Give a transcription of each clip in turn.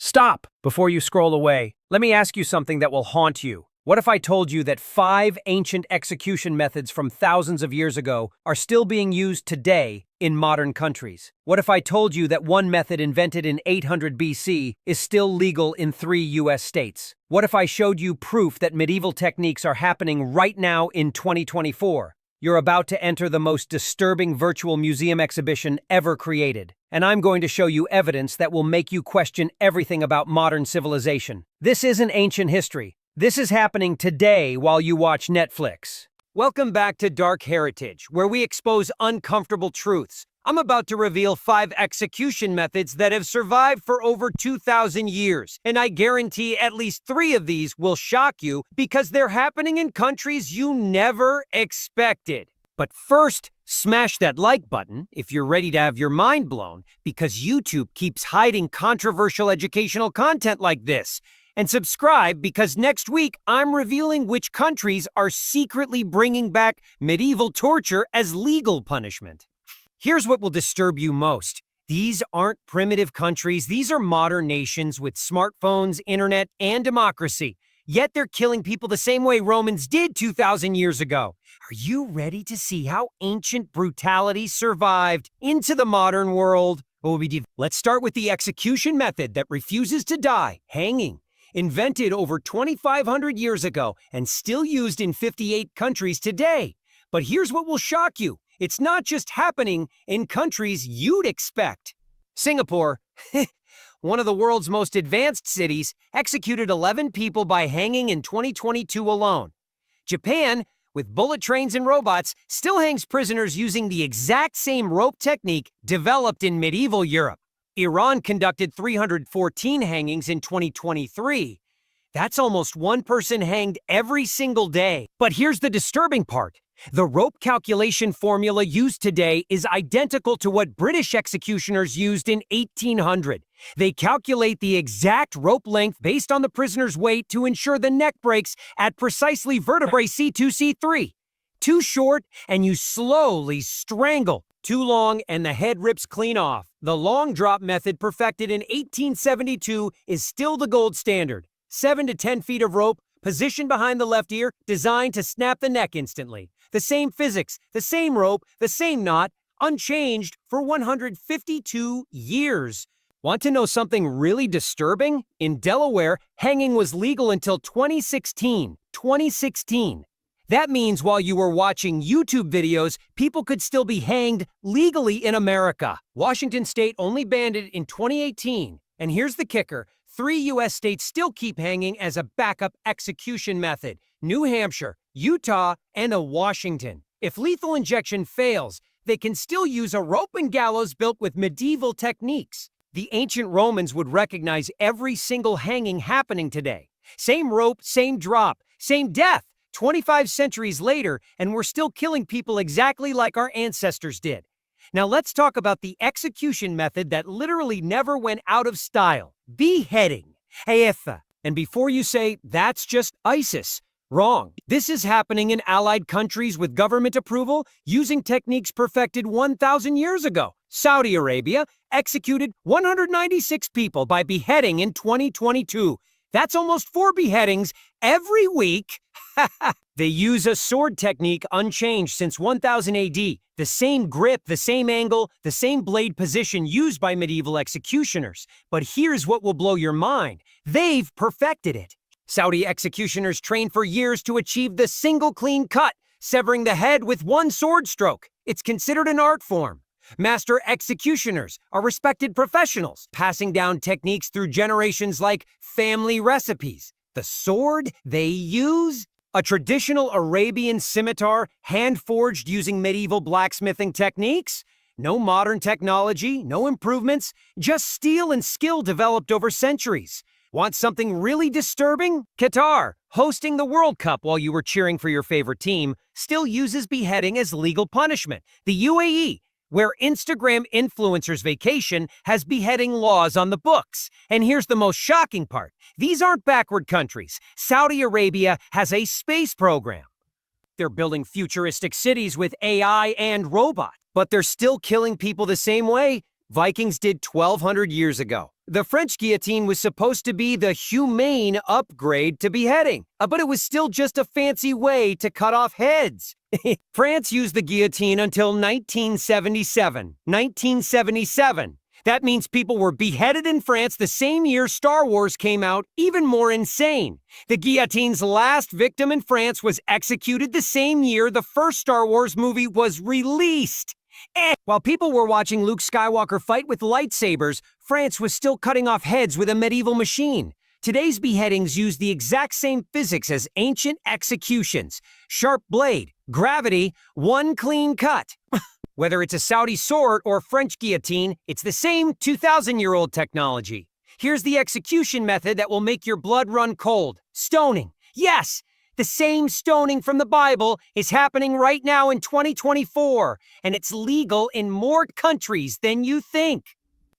Stop before you scroll away. Let me ask you something that will haunt you. What if I told you that 5 ancient execution methods from thousands of years ago are still being used today in modern countries? What if I told you that one method invented in 800 BC is still legal in 3 US states? What if I showed you proof that medieval techniques are happening right now in 2024? You're about to enter the most disturbing virtual museum exhibition ever created, and I'm going to show you evidence that will make you question everything about modern civilization. This isn't ancient history. This is happening today while you watch Netflix. Welcome back to Dark Heritage, where we expose uncomfortable truths. I'm about to reveal 5 execution methods that have survived for over 2,000 years, and I guarantee at least 3 of these will shock you because they're happening in countries you never expected. But first, smash that like button if you're ready to have your mind blown, because YouTube keeps hiding controversial educational content like this. And subscribe because next week I'm revealing which countries are secretly bringing back medieval torture as legal punishment. Here's what will disturb you most. These aren't primitive countries, these are modern nations with smartphones, internet, and democracy. Yet they're killing people the same way Romans did 2,000 years ago. Are you ready to see how ancient brutality survived into the modern world? Let's start with the execution method that refuses to die, hanging. Invented over 2,500 years ago and still used in 58 countries today. But here's what will shock you. It's not just happening in countries you'd expect. Singapore, one of the world's most advanced cities, executed 11 people by hanging in 2022 alone. Japan, with bullet trains and robots, still hangs prisoners using the exact same rope technique developed in medieval Europe. Iran conducted 314 hangings in 2023. That's almost one person hanged every single day. But here's the disturbing part. The rope calculation formula used today is identical to what British executioners used in 1800. They calculate the exact rope length based on the prisoner's weight to ensure the neck breaks at precisely vertebrae C2, C3. Too short, and you slowly strangle. Too long, and the head rips clean off. The long drop method, perfected in 1872, is still the gold standard. 7 to 10 feet of rope, positioned behind the left ear, designed to snap the neck instantly. The same physics, the same rope, the same knot, unchanged for 152 years. Want to know something really disturbing? In Delaware, hanging was legal until 2016. 2016. That means while you were watching YouTube videos, people could still be hanged legally in America. Washington State only banned it in 2018. And here's the kicker. 3 U.S. states still keep hanging as a backup execution method. New Hampshire, Utah, and Washington. If lethal injection fails, they can still use a rope and gallows built with medieval techniques. The ancient Romans would recognize every single hanging happening today. Same rope, same drop, same death. 25 centuries later, and we're still killing people exactly like our ancestors did. Now let's talk about the execution method that literally never went out of style. Beheading. And before you say, that's just ISIS, wrong. This is happening in allied countries with government approval using techniques perfected 1,000 years ago. Saudi Arabia executed 196 people by beheading in 2022. That's almost 4 beheadings every week. They use a sword technique unchanged since 1000 AD. The same grip, the same angle, the same blade position used by medieval executioners. But here's what will blow your mind. They've perfected it. Saudi executioners trained for years to achieve the single clean cut, severing the head with one sword stroke. It's considered an art form. Master executioners are respected professionals, passing down techniques through generations like family recipes. The sword they use? A traditional Arabian scimitar, hand-forged using medieval blacksmithing techniques? No modern technology, no improvements, just steel and skill developed over centuries. Want something really disturbing? Qatar, hosting the World Cup while you were cheering for your favorite team, still uses beheading as legal punishment. The UAE, where Instagram influencers vacation, has beheading laws on the books. And here's the most shocking part. These aren't backward countries. Saudi Arabia has a space program. They're building futuristic cities with AI and robots, but they're still killing people the same way Vikings did 1,200 years ago. The French guillotine was supposed to be the humane upgrade to beheading, but it was still just a fancy way to cut off heads. France used the guillotine until 1977. 1977. That means people were beheaded in France the same year Star Wars came out, even more insane. The guillotine's last victim in France was executed the same year the first Star Wars movie was released. While people were watching Luke Skywalker fight with lightsabers, France was still cutting off heads with a medieval machine. Today's beheadings use the exact same physics as ancient executions. Sharp blade, gravity, one clean cut. Whether it's a Saudi sword or French guillotine, it's the same 2,000-year-old technology. Here's the execution method that will make your blood run cold. Stoning. Yes! The same stoning from the Bible is happening right now in 2024, and it's legal in more countries than you think.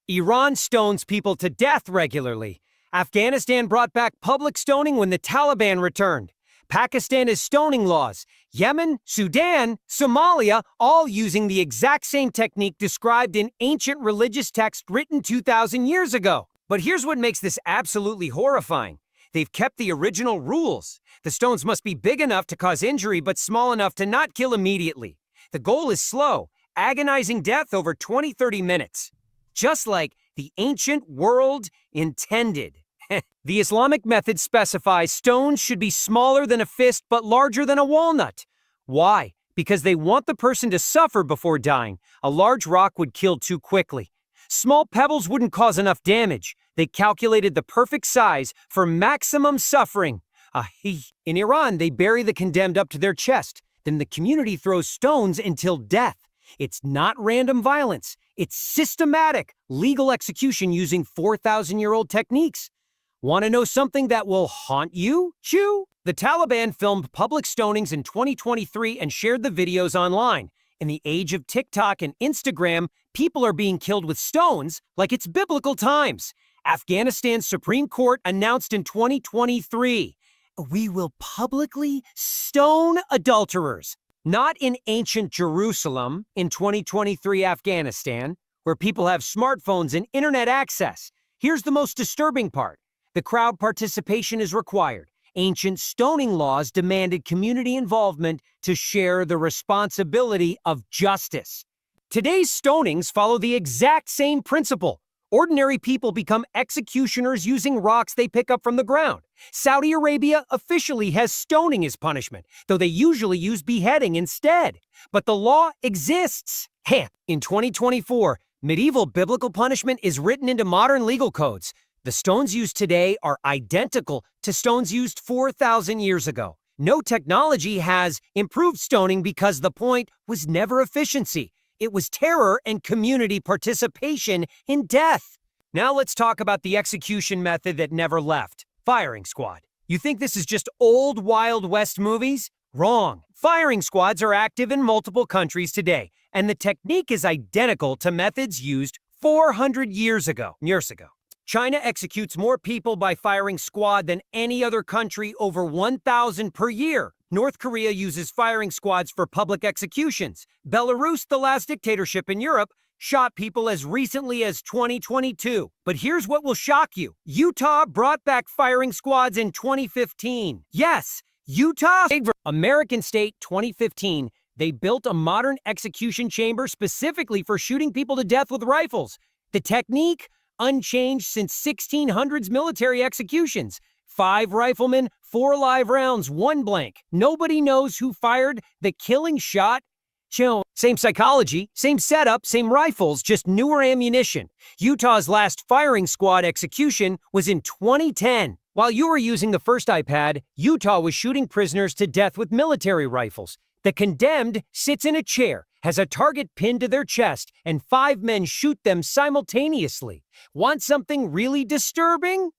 Iran stones people to death regularly. Afghanistan brought back public stoning when the Taliban returned. Pakistan has stoning laws. Yemen, Sudan, Somalia, all using the exact same technique described in ancient religious texts written 2,000 years ago. But here's what makes this absolutely horrifying. They've kept the original rules. The stones must be big enough to cause injury but small enough to not kill immediately. The goal is slow, agonizing death over 20-30 minutes. Just like the ancient world intended. The Islamic method specifies stones should be smaller than a fist but larger than a walnut. Why? Because they want the person to suffer before dying. A large rock would kill too quickly. Small pebbles wouldn't cause enough damage. They calculated the perfect size for maximum suffering. In Iran, they bury the condemned up to their chest. Then the community throws stones until death. It's not random violence. It's systematic, legal execution using 4,000-year-old techniques. Want to know something that will haunt you? Chew! The Taliban filmed public stonings in 2023 and shared the videos online. In the age of TikTok and Instagram, people are being killed with stones like it's biblical times. Afghanistan's Supreme Court announced in 2023, we will publicly stone adulterers. Not in ancient Jerusalem in 2023 Afghanistan, where people have smartphones and internet access. Here's the most disturbing part. The crowd participation is required. Ancient stoning laws demanded community involvement to share the responsibility of justice. Today's stonings follow the exact same principle. Ordinary people become executioners using rocks they pick up from the ground. Saudi Arabia officially has stoning as punishment, though they usually use beheading instead. But the law exists. In 2024, medieval biblical punishment is written into modern legal codes. The stones used today are identical to stones used 4,000 years ago. No technology has improved stoning because the point was never efficiency. It was terror and community participation in death. Now let's talk about the execution method that never left. Firing squad. You think this is just old Wild West movies? Wrong. Firing squads are active in multiple countries today, and the technique is identical to methods used 400 years ago. China executes more people by firing squad than any other country, over 1,000 per year. North Korea uses firing squads for public executions. Belarus, the last dictatorship in Europe, shot people as recently as 2022. But here's what will shock you. Utah brought back firing squads in 2015. Yes, Utah, American state, 2015. They built a modern execution chamber specifically for shooting people to death with rifles. The technique? Unchanged since 1600s military executions. 5 riflemen, 4 live rounds, 1 blank. Nobody knows who fired the killing shot. Same psychology, same setup, same rifles, just newer ammunition. Utah's last firing squad execution was in 2010. While you were using the first iPad, Utah was shooting prisoners to death with military rifles. The condemned sits in a chair, has a target pinned to their chest, and 5 men shoot them simultaneously. Want something really disturbing?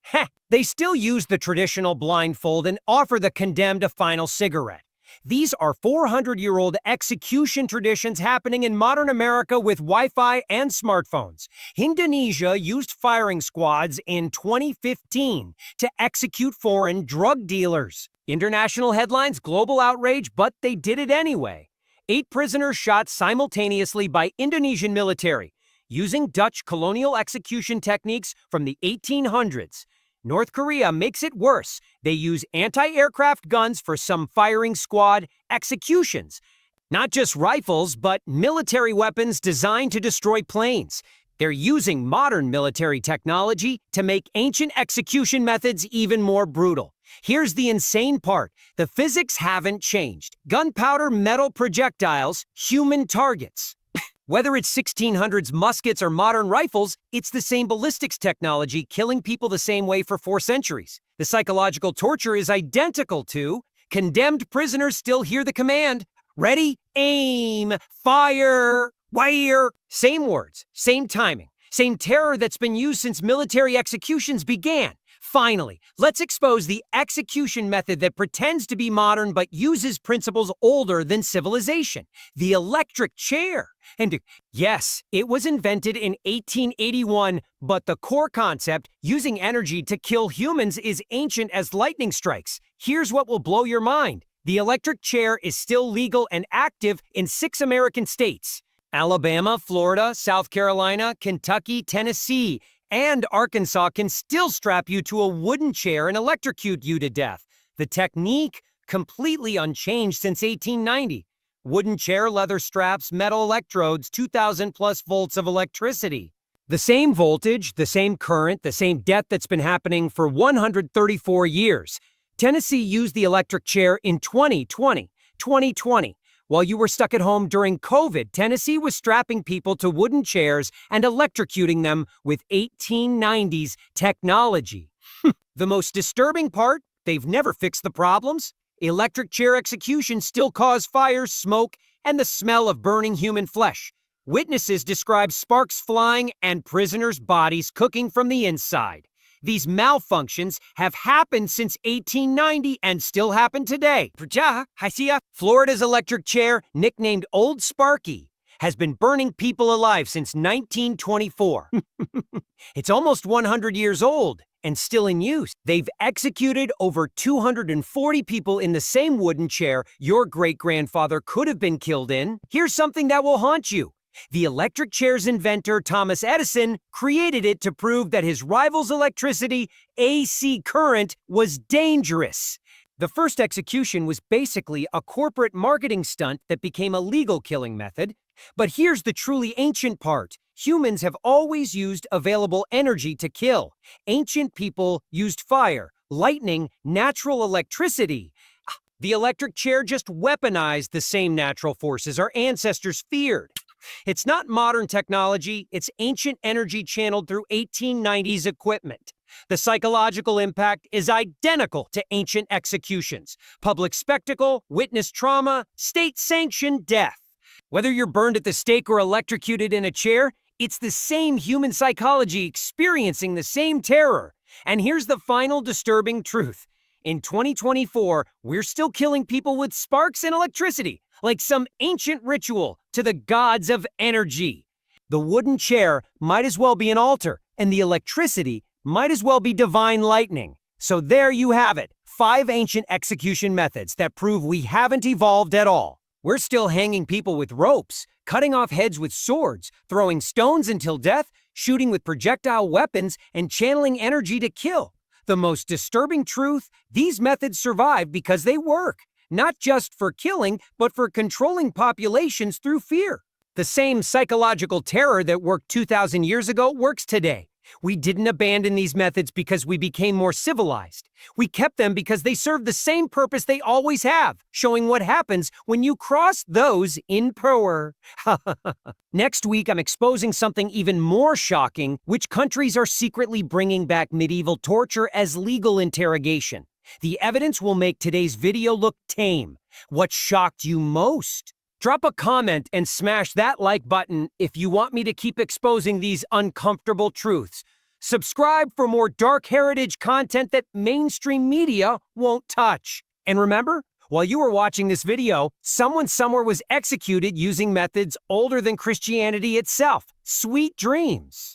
They still use the traditional blindfold and offer the condemned a final cigarette. These are 400-year-old execution traditions happening in modern America with Wi-Fi and smartphones. Indonesia used firing squads in 2015 to execute foreign drug dealers. International headlines, global outrage, but they did it anyway. 8 prisoners shot simultaneously by Indonesian military. using Dutch colonial execution techniques from the 1800s. North Korea makes it worse. They use anti-aircraft guns for some firing squad executions. Not just rifles, but military weapons designed to destroy planes. They're using modern military technology to make ancient execution methods even more brutal. Here's the insane part. The physics haven't changed. Gunpowder, metal projectiles, human targets. Whether it's 1600s muskets or modern rifles, it's the same ballistics technology killing people the same way for 4 centuries. The psychological torture is identical to condemned prisoners still hear the command, ready, aim, fire, wire. Same words, same timing, same terror that's been used since military executions began. Finally, let's expose the execution method that pretends to be modern but uses principles older than civilization, the electric chair. And yes, it was invented in 1881, but the core concept, using energy to kill humans, is ancient as lightning strikes. Here's what will blow your mind. The electric chair is still legal and active in 6 American states: Alabama, Florida, South Carolina, Kentucky, Tennessee, and Arkansas can still strap you to a wooden chair and electrocute you to death. The technique, completely unchanged since 1890. Wooden chair, leather straps, metal electrodes, 2,000 plus volts of electricity. The same voltage, the same current, the same death that's been happening for 134 years. Tennessee used the electric chair in 2020. While you were stuck at home during COVID, Tennessee was strapping people to wooden chairs and electrocuting them with 1890s technology. The most disturbing part, they've never fixed the problems. Electric chair executions still cause fires, smoke, and the smell of burning human flesh. Witnesses describe sparks flying and prisoners' bodies cooking from the inside. These malfunctions have happened since 1890 and still happen today. Florida's electric chair, nicknamed Old Sparky, has been burning people alive since 1924. It's almost 100 years old and still in use. They've executed over 240 people in the same wooden chair your great-grandfather could have been killed in. Here's something that will haunt you. The electric chair's inventor, Thomas Edison, created it to prove that his rival's electricity, AC current, was dangerous. The first execution was basically a corporate marketing stunt that became a legal killing method. But here's the truly ancient part. Humans have always used available energy to kill. Ancient people used fire, lightning, natural electricity. The electric chair just weaponized the same natural forces our ancestors feared. It's not modern technology, it's ancient energy channeled through 1890s equipment. The psychological impact is identical to ancient executions. Public spectacle, witness trauma, state-sanctioned death. Whether you're burned at the stake or electrocuted in a chair, it's the same human psychology experiencing the same terror. And here's the final disturbing truth. In 2024, we're still killing people with sparks and electricity, like some ancient ritual to the gods of energy. The wooden chair might as well be an altar, and the electricity might as well be divine lightning. So there you have it, 5 ancient execution methods that prove we haven't evolved at all. We're still hanging people with ropes, cutting off heads with swords, throwing stones until death, shooting with projectile weapons, and channeling energy to kill. The most disturbing truth, these methods survive because they work. Not just for killing, but for controlling populations through fear. The same psychological terror that worked 2,000 years ago works today. We didn't abandon these methods because we became more civilized. We kept them because they serve the same purpose they always have, showing what happens when you cross those in power. Next week, I'm exposing something even more shocking, which countries are secretly bringing back medieval torture as legal interrogation. The evidence will make today's video look tame. What shocked you most? Drop a comment and smash that like button if you want me to keep exposing these uncomfortable truths. Subscribe for more dark heritage content that mainstream media won't touch. And remember, while you were watching this video, someone somewhere was executed using methods older than Christianity itself. Sweet dreams.